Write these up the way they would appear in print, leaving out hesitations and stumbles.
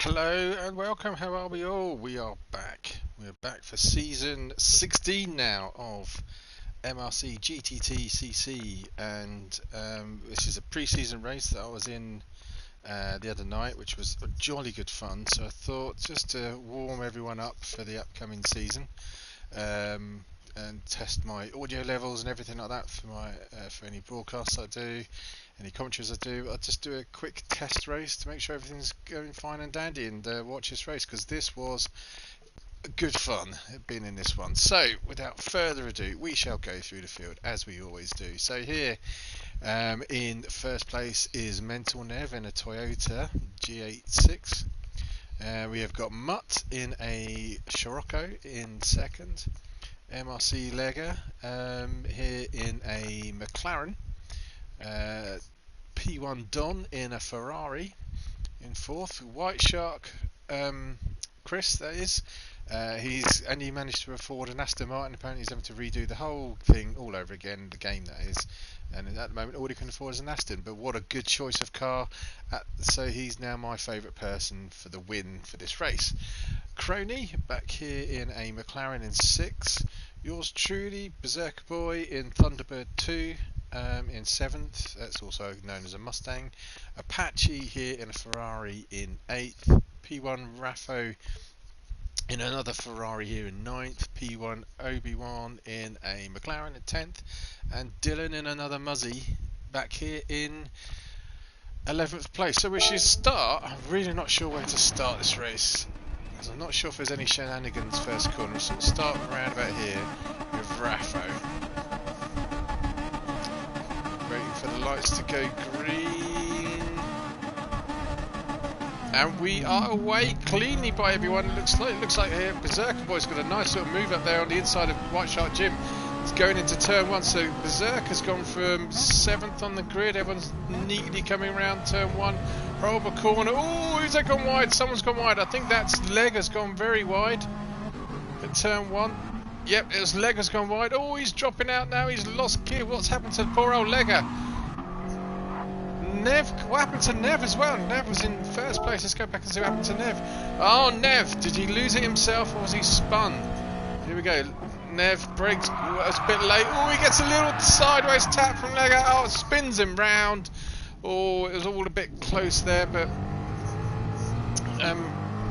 Hello and welcome. How are we all? We are back. We're back for season 16 now of MRC gttcc, and this is a pre-season race that I was in the other night, which was a jolly good fun. So I thought, just to warm everyone up for the upcoming season, and test my audio levels and everything like that for any broadcasts I do, any commentaries I do, I'll just do a quick test race to make sure everything's going fine and dandy, and watch this race, because this was good fun being in this one. So without further ado, we shall go through the field as we always do. So here in first place is Mental Nev in a Toyota G86. We have got Mutt in a Scirocco in second. MRC Lega here in a McLaren. P1 Don in a Ferrari in fourth. White Shark Chris, that is. He managed to afford an Aston Martin. Apparently he's having to redo the whole thing all over again, the game that is. And at the moment all he can afford is an Aston. But what a good choice of car. So he's now my favourite person for the win for this race. Crony back here in a McLaren in sixth. Yours truly, Berserker Boy in Thunderbird 2 in seventh. That's also known as a Mustang. Apache here in a Ferrari in eighth. P1 Raffo in another Ferrari here in ninth. P1 Obi-Wan in a McLaren in 10th. And Dylan in another Muzzy back here in 11th place. So we should start. I'm really not sure where to start this race, because I'm not sure if there's any shenanigans first corner. So we'll start around about here with Raffo. Waiting for the lights to go green. And we are away cleanly by everyone. It looks like here Berserker Boy's got a nice little move up there on the inside of White Shark Jim. It's going into turn one, so Berserker's gone from 7th on the grid. Everyone's neatly coming around turn one. Horrible corner. Oh, who's that gone wide? Someone's gone wide. I think that's Lega's gone very wide at turn one. Yep, it was Lega's gone wide. Oh, he's dropping out now. He's lost gear. What's happened to poor old Lega? Nev, what happened to Nev as well? Nev was in first place. Let's go back and see what happened to Nev. Oh, Nev, did he lose it himself or was he spun? Here we go. Nev breaks. It's a bit late. Oh, he gets a little sideways tap from Lega. Oh, it spins him round. Oh, it was all a bit close there, but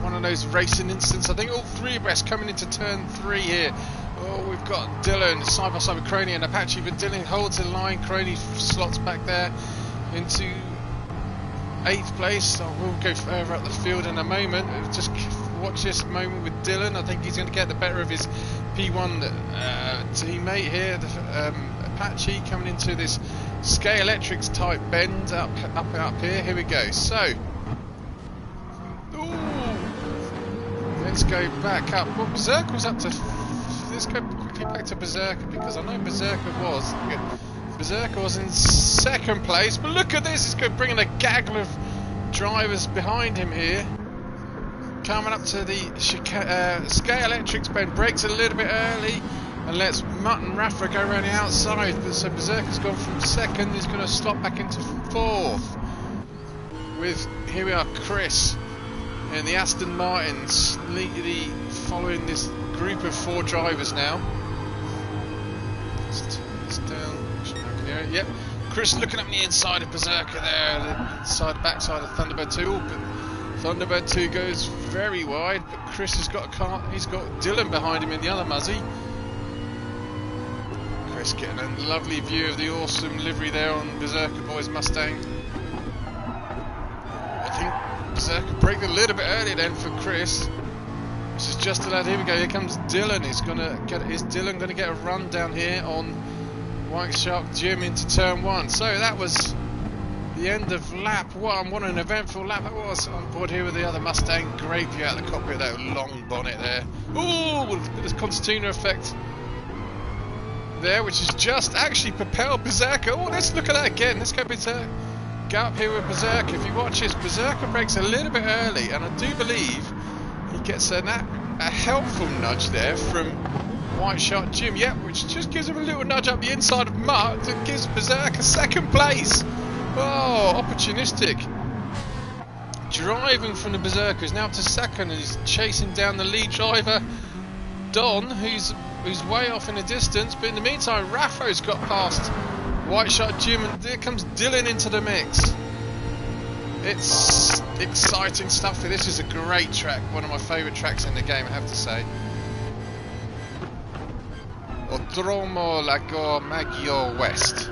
one of those racing incidents. I think all three of us coming into turn 3 here. Oh, we've got Dylan side by side with Crony and Apache, but Dylan holds the line. Crony slots back there into 8th place. I will go further up the field in a moment. Just watch this moment with Dylan. I think he's going to get the better of his P1 teammate here. Apache coming into this Scale Electrics type bend up here. Here we go. So, ooh, let's go back up. Well, Berserker was up to. Let's go quickly back to Berserker, because I know Berserker was in 2nd place. But look at this! It's bringing a gaggle of drivers behind him here. Coming up to the Scale Electrics bend, breaks a little bit early and lets Mutt and Rafa go around the outside. So Berserker's gone from 2nd, he's going to slot back into 4th. Here we are, Chris in the Aston Martin, neatly following this group of 4 drivers now. Let's turn this down. Yep, Chris looking up the inside of Berserker there, the backside of Thunderbird 2. But Thunderbird 2 goes very wide, but Chris has got a car. He's got Dylan behind him in the other Muzzy. Chris getting a lovely view of the awesome livery there on Berserker Boy's Mustang. I think Berserker braked a little bit early then for Chris. This is just allowed. Here we go. Here comes Dylan. Is Dylan going to get a run down here on White Shark Jim into turn 1? So that was the end of lap 1. What an eventful lap that was. On board here with the other Mustang. Great view out of the cockpit, that long bonnet there. Ooh, this concertina effect there, which has just actually propelled Berserker. Oh, let's look at that again. Let's go up here with Berserker. If you watch this, Berserker breaks a little bit early, and I do believe he gets a helpful nudge there from White Shark Jim, yeah, which just gives him a little nudge up the inside of Mutt that gives Berserker 2nd place. Oh, opportunistic. driving from the Berserkers, now up to second, and he's chasing down the lead driver, Don, who's way off in the distance. But in the meantime, Raffo's got past White Shark Jim, and there comes Dylan into the mix. It's exciting stuff. This is a great track, one of my favourite tracks in the game, I have to say. Odromo Lago Maggio West.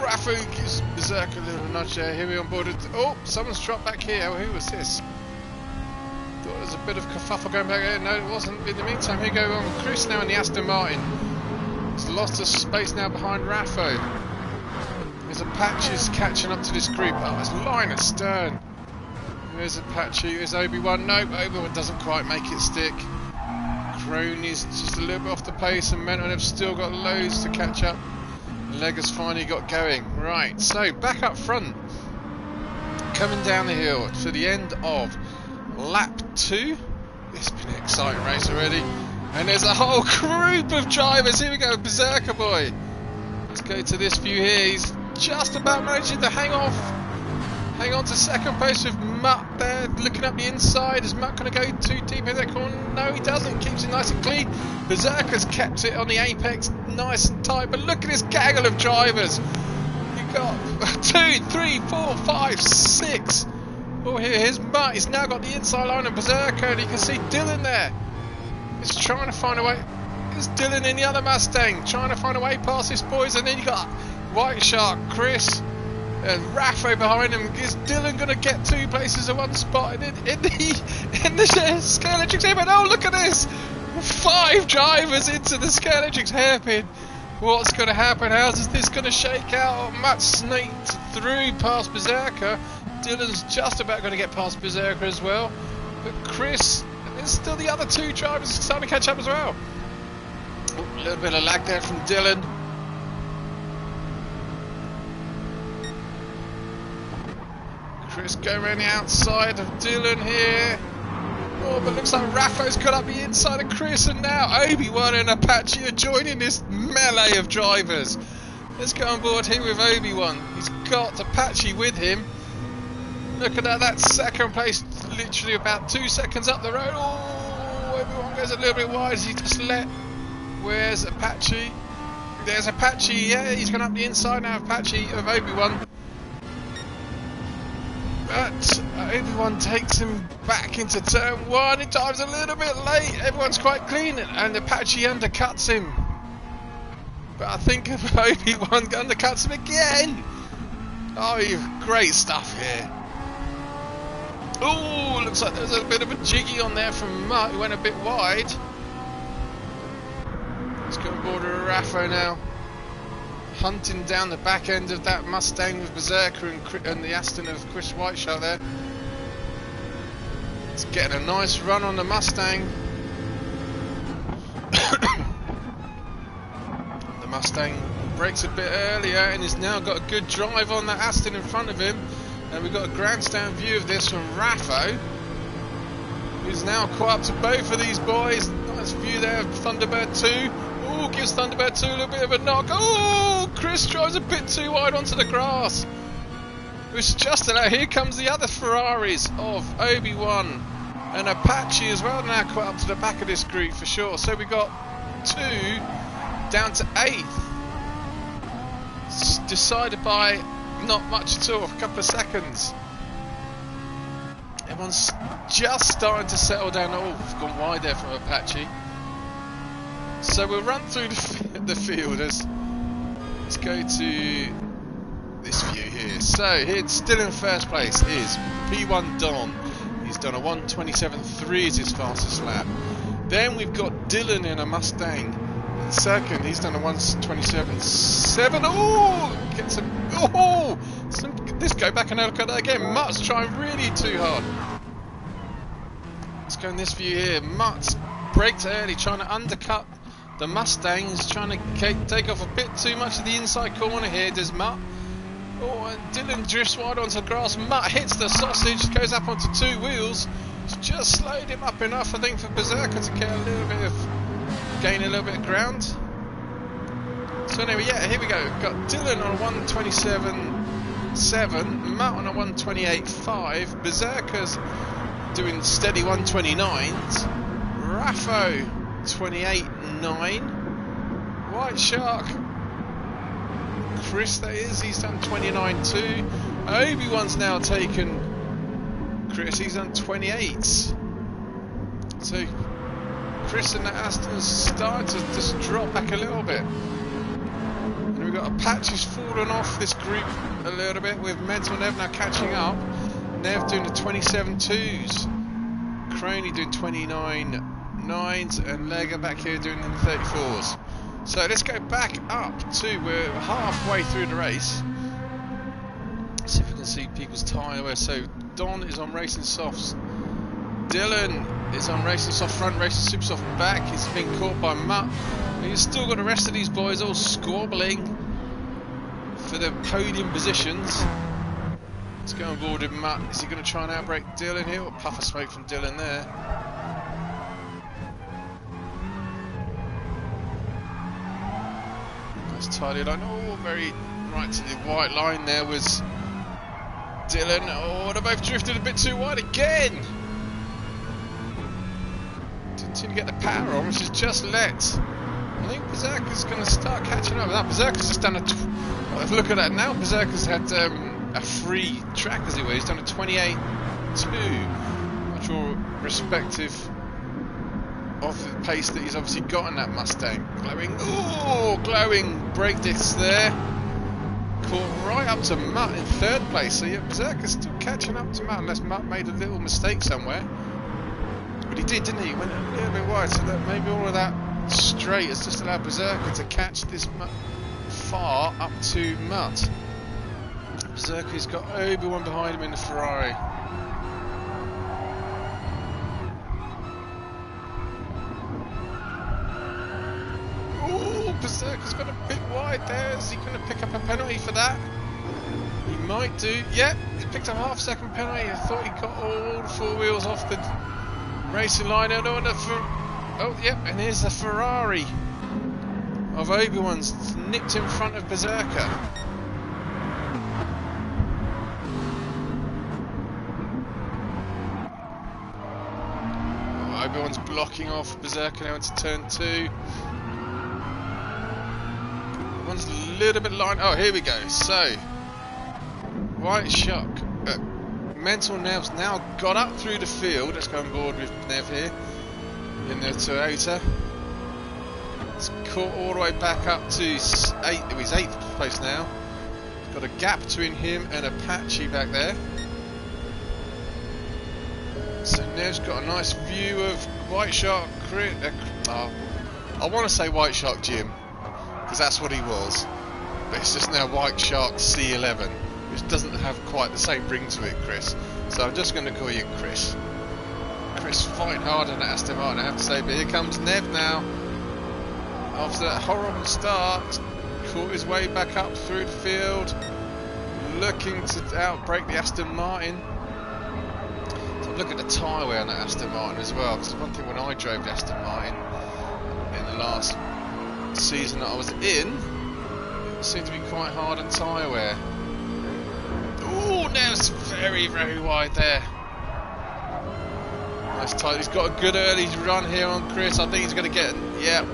Raffo gives Berserk a little nudge there. Here we on board. Oh, someone's dropped back here. Oh, who was this? Thought there was a bit of kerfuffle going back there. No, it wasn't. In the meantime, here we go on Chris now in the Aston Martin. He's lost a space now behind Raffo. There's Apache's catching up to this group. Oh, there's Linus Stern. There's Apache. There's Obi-Wan. Nope, Obi-Wan doesn't quite make it stick. Cronies just a little bit off the pace, and Menton have still got loads to catch up. Leg has finally got going. Right, so back up front, coming down the hill to the end of lap 2. It's been an exciting race already, and there's a whole group of drivers. Here we go, Berserker boy. Let's go to this view here. He's just about managing to hang on to second place with Mutt there, looking up the inside. Is Mutt going to go too deep in that corner? No, he doesn't. Keeps it nice and clean. Berserker's kept it on the apex nice and tight, but look at this gaggle of drivers. You've got 2, 3, 4, 5, 6. Oh, here's Mutt. He's now got the inside line of Berserker, and you can see Dylan there. He's trying to find a way. There's Dylan in the other Mustang, trying to find a way past his boys, and then you got White Shark, Chris, and Raffo behind him. Is Dylan going to get 2 places at one spot in the Scalextrics hairpin? Oh, look at this! 5 drivers into the Scalextrics hairpin. What's going to happen? How's this going to shake out? Matt snaked through past Berserker. Dylan's just about going to get past Berserker as well. But Chris, and there's still the other 2 drivers starting to catch up as well. Oh, a little bit of lag there from Dylan. Chris going around the outside of Dylan here. Oh, but looks like Raffo's got up the inside of Chris, and now Obi-Wan and Apache are joining this melee of drivers. Let's go on board here with Obi-Wan. He's got Apache with him. Look at that second place, literally about 2 seconds up the road. Oh, Obi-Wan goes a little bit wide as he just let. Where's Apache? There's Apache, yeah, he's gone up the inside now, Apache of Obi-Wan. But Obi-Wan takes him back into turn 1. He dives a little bit late. Everyone's quite clean, and Apache undercuts him. But I think Obi-Wan undercuts him again. Oh, great stuff here. Oh, looks like there's a bit of a jiggy on there from Mutt, who went a bit wide. Let's go on board with Raffo now. Hunting down the back end of that Mustang with Berserker and the Aston of Chris Whiteshark there. It's getting a nice run on the Mustang. The Mustang brakes a bit earlier and has now got a good drive on that Aston in front of him. And we've got a grandstand view of this from Raffo, who's now caught up to both of these boys. Nice view there of Thunderbird 2. Oh, gives Thunderbird 2 a little bit of a knock. Oh, Chris drives a bit too wide onto the grass. It's just allowed. Here comes the other Ferraris of Obi-Wan and Apache as well, now quite up to the back of this group for sure. So we got 2 down to 8th. It's decided by not much at all, a couple of seconds. Everyone's just starting to settle down. Oh, we've gone wide there from Apache. So we'll run through the field. Let's go to this view here. So here, still in first place is P1 Don. He's done a 1:27.3 as his fastest lap. Then we've got Dylan in a Mustang in second. He's done a 1:27.7. Oh, gets a let's go back and look at that again. Mutt's trying really too hard. Let's go in this view here. Mutt's braked early, trying to undercut the Mustang. He's trying to take off a bit too much of the inside corner here, does Mutt. Oh, and Dylan drifts wide onto the grass. Mutt hits the sausage, goes up onto 2 wheels. It's just slowed him up enough, I think, for Berserker to get gain a little bit of ground. So anyway, yeah, here we go. We've got Dylan on a 1:27. 128.7, Mutt on a 128.5, Berserker's doing steady 129s, Raffo 28.9, White Shark, Chris that is, he's done 29.2, Obi-Wan's now taken Chris, he's done 28s, so Chris and Aston's starting to just drop back a little bit. And we've got a Patch who's fallen off this group a little bit with Mental Nev now catching up. Nev doing the 27.2s. Crony doing 29.9s and Lega back here doing the 34s. So let's go back up to, we're halfway through the race. See if we can see people's tyre. So Don is on Racing Softs. Dylan is on Racing Soft front, Racing Super Soft back. He's been caught by Mutt. He's still got the rest of these boys all squabbling for the podium positions. Let's go on board with Mutt. Is he going to try and outbrake Dylan here? Or puff of smoke from Dylan there. Nice tidy line. Oh, very right to the white line there was Dylan. Oh, they both drifted a bit too wide again. Didn't seem to get the power on, which is just let. I think Berserker's going to start catching up with that. Berserker's just done a... well, if you look at that now, Berserker's had a free track, as it were. He's done a 28.2. Much more respective of the pace that he's obviously got in that Mustang. Glowing... ooh! Glowing brake discs there. Caught right up to Mutt in third place. So yeah, Berserker's still catching up to Mutt, unless Mutt made a little mistake somewhere. But he did, didn't he? He went a little bit wide, so that maybe all of that straight has just allowed Berserker to catch this far up to Mutt. Berserker's got Obi-Wan behind him in the Ferrari. Ooh, Berserker's got a bit wide there. Is he going to pick up a penalty for that? He might do. Yep, he's picked up a half-second penalty. I thought he got all the four wheels off the racing line. Oh, yep, and here's the Ferrari of Obi-Wan's nipped in front of Berserker. Oh, Obi-Wan's blocking off Berserker now into turn 2. One's a little bit line. Oh, here we go. So, White Shark. Mental Nev's now got up through the field. Let's go on board with Nev here in the Toyota. It's caught all the way back up to he's 8th place now. He's got a gap between him and Apache back there. So Nev's got a nice view of White Shark. I want to say White Shark Jim, because that's what he was. But it's just now White Shark C11. Which doesn't have quite the same ring to it, Chris. So I'm just going to call you Chris. Chris fighting hard on that Aston Martin, I have to say. But here comes Nev now. After that horrible start, he's caught his way back up through the field, looking to outbrake the Aston Martin. So look at the tyre wear on that Aston Martin as well. Because one thing when I drove the Aston Martin in the last season that I was in, it seemed to be quite hard on tyre wear. Ooh, now it's very, very wide there. Nice tight. He's got a good early run here on Chris. I think he's going to get, yeah,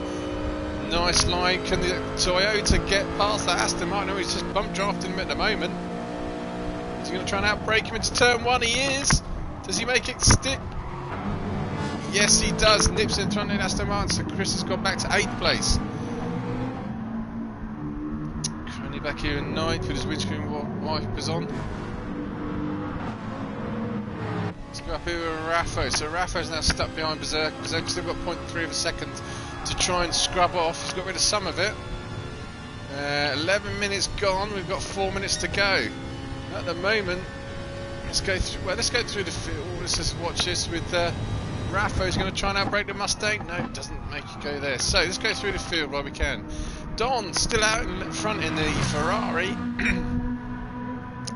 nice line. Can the Toyota get past that Aston Martin? No, he's just bump drafting him at the moment. Is he going to try and outbrake him into turn 1? He is. Does he make it stick? Yes, he does. Nips in front of Aston Martin. So Chris has gone back to 8th place. Back here in 9th with his windscreen wipers on. Let's go up here with Raffo. So Raffo's now stuck behind Berserk. Berserk's still got 0.3 of a second to try and scrub off. He's got rid of some of it. 11 minutes gone. We've got 4 minutes to go. At the moment, let's go through. Well, let's go through the field. Let's just watch this with Raffo's going to try and outbrake the Mustang. No, it doesn't make it go there. So let's go through the field while we can. Don still out in front in the Ferrari.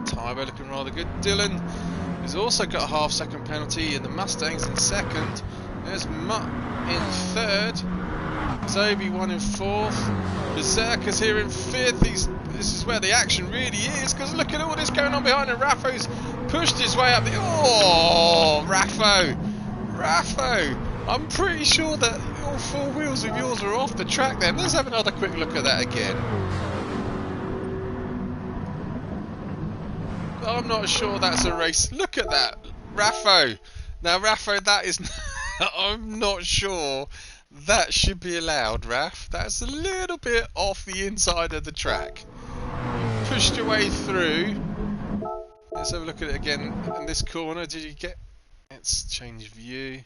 Tyler looking rather good. Dylan has also got a half-second penalty, and the Mustang's in second. There's Mutt in third. Obi-Wan in 4th. Berserker's here in 5th. This is where the action really is, because look at all this going on behind him. Rafo's pushed his way up the... Oh, Rafo! I'm pretty sure that all 4 wheels of yours are off the track then. Let's have another quick look at that again. I'm not sure that's a race. Look at that, Rafo. Now, Rafo, that is... I'm not sure that should be allowed, Raf. That's a little bit off the inside of the track. You pushed your way through. Let's have a look at it again in this corner. Did you get... Let's change view.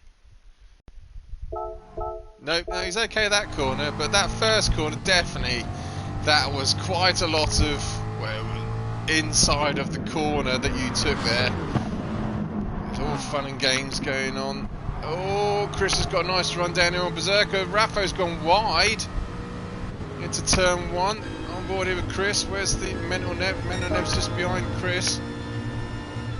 Nope, no, he's okay that corner, but that first corner, definitely, that was quite a lot of, well, inside of the corner that you took there. It's all fun and games going on. Oh, Chris has got a nice run down here on Berserker. Rafo's gone wide into turn 1. On board here with Chris. Where's the Mental Nev? Mental Nev's just behind Chris.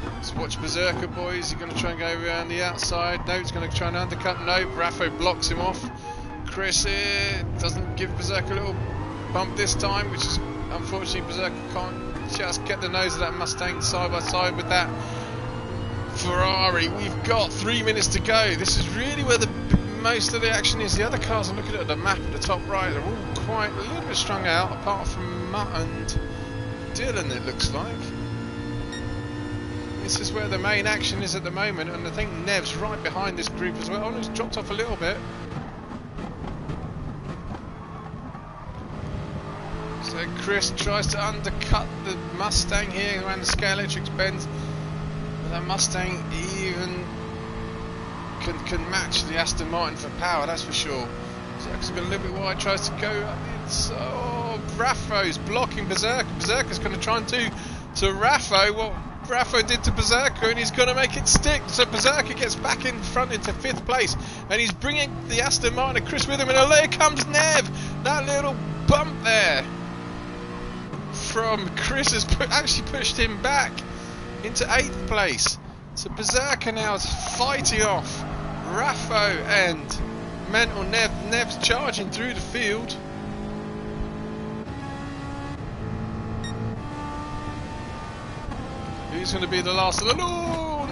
Let's watch Berserker, boys. He's going to try and go around the outside. No, he's going to try and undercut. No, Rafo blocks him off. Chris here doesn't give Berserker a little bump this time, which is unfortunately Berserker can't just get the nose of that Mustang side by side with that Ferrari. We've got 3 minutes to go. This is really where the most of the action is. The other cars, I'm looking at the map at the top right, they're all quite a little bit strung out, apart from Mutt and Dylan, it looks like. This is where the main action is at the moment, and I think Nev's right behind this group as well. Oh, he's dropped off a little bit. So Chris tries to undercut the Mustang here around the Scale Electric's bend. That Mustang even can match the Aston Martin for power, that's for sure. So he's got a little bit wide, tries to go. It's Rafo's blocking Berserker. Berserker's going to try and do to Rafo what Rafo did to Berserker, and he's going to make it stick. So Berserker gets back in front into 5th place, and he's bringing the Aston Martin and Chris with him. And here comes Nev. That little bump there from Chris has actually pushed him back into 8th place. So Berserker now is fighting off Rafo and Mental Nev. Nev's charging through the field. Who's going to be the last of the... Oh,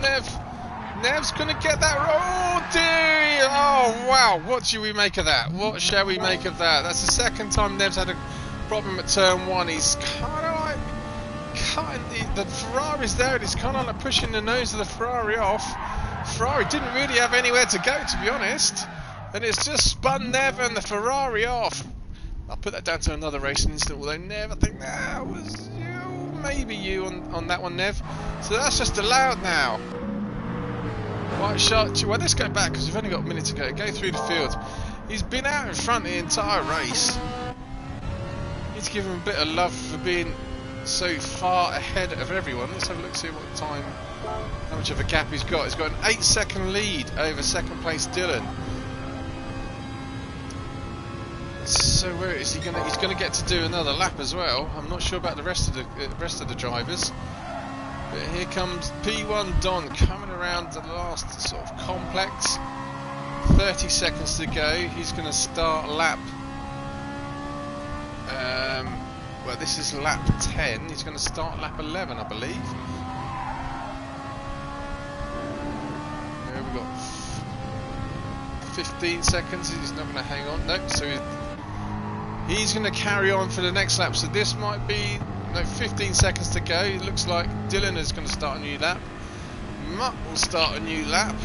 Nev's going to get that... Oh, dear! Oh, wow. What should we make of that? What shall we make of that? That's the second time Nev's had a problem at turn 1. He's kind of like... The Ferrari's there, and he's kind of like pushing the nose of the Ferrari off. Ferrari didn't really have anywhere to go, to be honest, and it's just spun Nev and the Ferrari off. I'll put that down to another racing incident, although Nev, I think that was you, maybe you on that one, Nev. So that's just allowed now. White Shark, well, let's go back because we've only got a minute to go. Go through the field. He's been out in front the entire race. Need to give him a bit of love for being so far ahead of everyone. Let's have a look, see what time, how much of a gap he's got. He's got an 8-second lead over second place Dylan. So where is he gonna? He's gonna get to do another lap as well. I'm not sure about the rest of the drivers. But here comes P1 Don coming around the last sort of complex. 30 seconds to go. He's gonna start lap. Well, this is lap 10. He's going to start lap 11, I believe. There we got 15 seconds. He's not going to hang on. Nope. So he's going to carry on for the next lap. So this might be 15 seconds to go. It looks like Dylan is going to start a new lap. Mutt will start a new lap.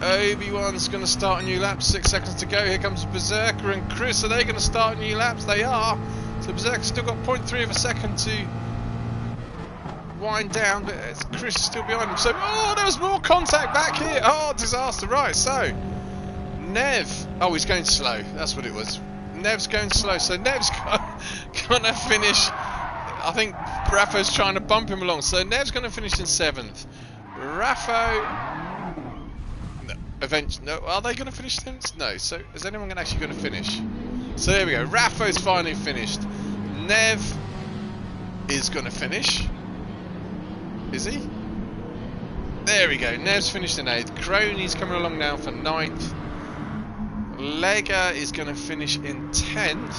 Obi-Wan's going to start a new lap. 6 seconds to go. Here comes Berserker and Chris. Are they going to start new laps? They are. So Berserker's still got 0.3 of a second to wind down, but Chris is still behind him. So, oh, there was more contact back here. Oh, disaster. Right, so Nev. Oh, he's going slow. That's what it was. Nev's going slow. So Nev's going to finish. I think Rafo's trying to bump him along. So Nev's going to finish in 7th. Rafo. No, eventually. No, are they going to finish 7th? No. So is anyone actually going to finish? So there we go. Rafo's finally finished. Nev is going to finish. Is he? There we go. Nev's finished in 8th. Crony's coming along now for 9th. Lega is going to finish in 10th.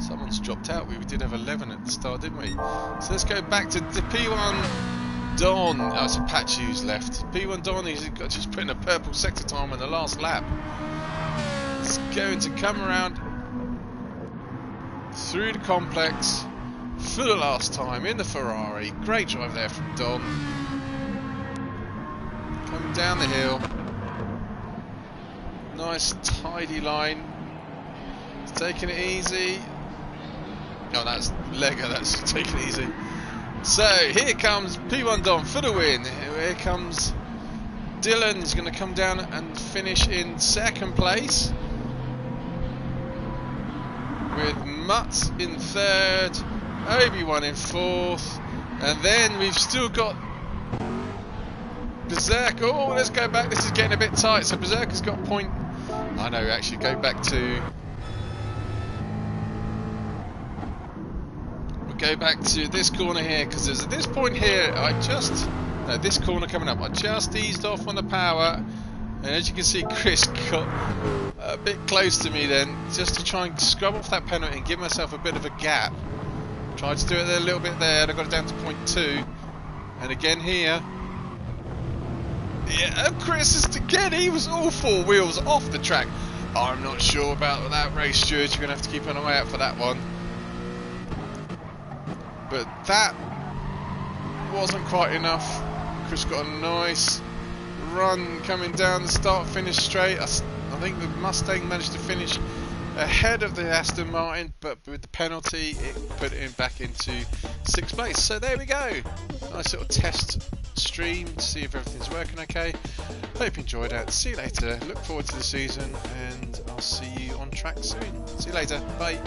Someone's dropped out. We did have 11 at the start, didn't we? So let's go back to the P1 Don. Oh, it's Apache who's left. P1 Don, he's got just put in a purple sector time on the last lap. It's going to come around through the complex for the last time in the Ferrari. Great drive there from Don. Coming down the hill. Nice tidy line. It's taking it easy. Oh, that's Lega, that's taking it easy. So here comes P1 Don for the win. Here comes Dylan. He's going to come down and finish in 2nd place, with Mutt in 3rd, Obi-Wan in 4th, and then we've still got Berserk. Oh, let's go back. This is getting a bit tight. So Berserk has got point. I know, actually, go back to. We'll go back to this corner here, because there's at this point here, this corner coming up, I just eased off on the power, and as you can see, Chris got a bit close to me then, just to try and scrub off that penalty and give myself a bit of a gap. Tried to do it there, a little bit there, and I got it down to point 2, and again here. Yeah, and Chris is again, he was all 4 wheels off the track. I'm not sure about that race, Stuart. You're going to have to keep an eye out for that one. But that wasn't quite enough. Chris got a nice run coming down the start-finish straight. I think the Mustang managed to finish ahead of the Aston Martin, but with the penalty, it put it back into 6th place. So there we go. Nice little test stream to see if everything's working okay. Hope you enjoyed it. See you later. Look forward to the season, and I'll see you on track soon. See you later. Bye.